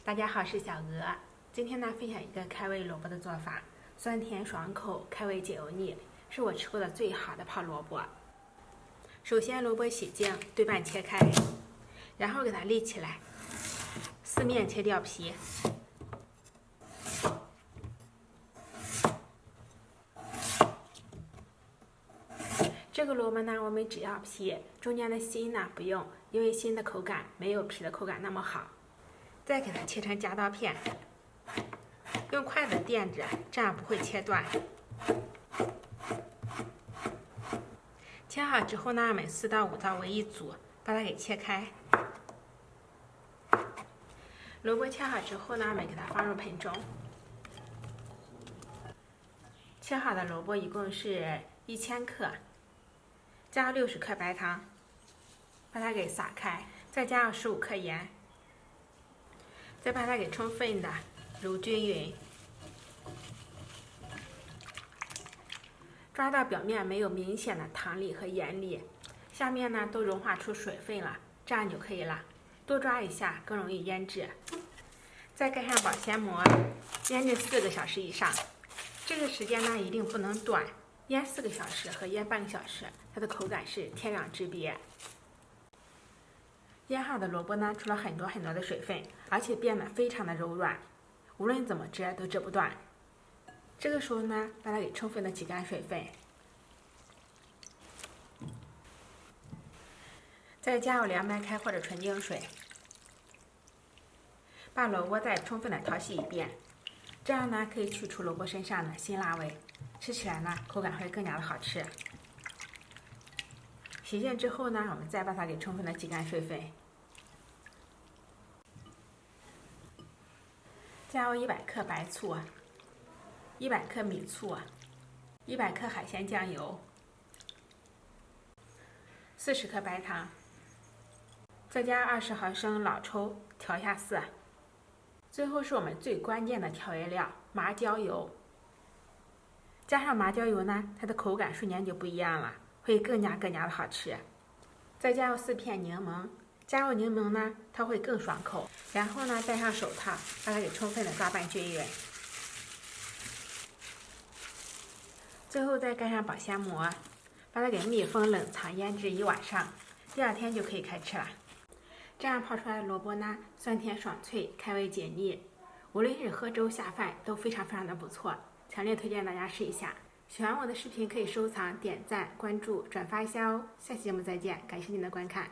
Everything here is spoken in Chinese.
大家好，是小鹅。今天呢，分享一个开胃萝卜的做法，酸甜爽口，开胃解油腻，是我吃过的最好的泡萝卜。首先，萝卜洗净，对半切开，然后给它立起来，四面切掉皮。这个萝卜呢，我们只要皮，中间的心呢不用，因为心的口感没有皮的口感那么好。再给它切成夹刀片，用筷子垫着，这样不会切断。切好之后呢，我们4到5刀为一组，把它给切开。萝卜切好之后呢，我们给它放入盆中。切好的萝卜一共是1000克，加入60克白糖，把它给撒开，再加上15克盐。再把它给充分的揉均匀，抓到表面没有明显的糖粒和盐粒，下面呢都融化出水分了，这样就可以了。多抓一下更容易腌制。再盖上保鲜膜，腌制4个小时以上。这个时间呢一定不能短，腌4个小时和腌半个小时，它的口感是天壤之别。腌好的萝卜呢，出了很多的水分，而且变得非常的柔软，无论怎么折都折不断。这个时候呢，把它给充分的挤干水分，再加入凉白开或者纯净水，把萝卜再充分的淘洗一遍，这样呢可以去除萝卜身上的辛辣味，吃起来呢口感会更加的好吃。洗净之后呢，我们再把它给充分的挤干水分，加入100克白醋，100克米醋，100克海鲜酱油，40克白糖，再加20毫升老抽调下色。最后是我们最关键的调味料麻椒油，加上麻椒油呢，它的口感瞬间就不一样了，会更加的好吃。再加入4片柠檬，加入柠檬呢，它会更爽口。然后呢，戴上手套，把它给充分的抓拌均匀。最后再盖上保鲜膜，把它给密封冷藏腌制1晚上，第2天就可以开吃了。这样泡出来的萝卜呢，酸甜爽脆，开胃解腻，无论是喝粥下饭都非常的不错，强烈推荐大家试一下。喜欢我的视频可以收藏、点赞、关注、转发一下哦。下期节目再见，感谢您的观看。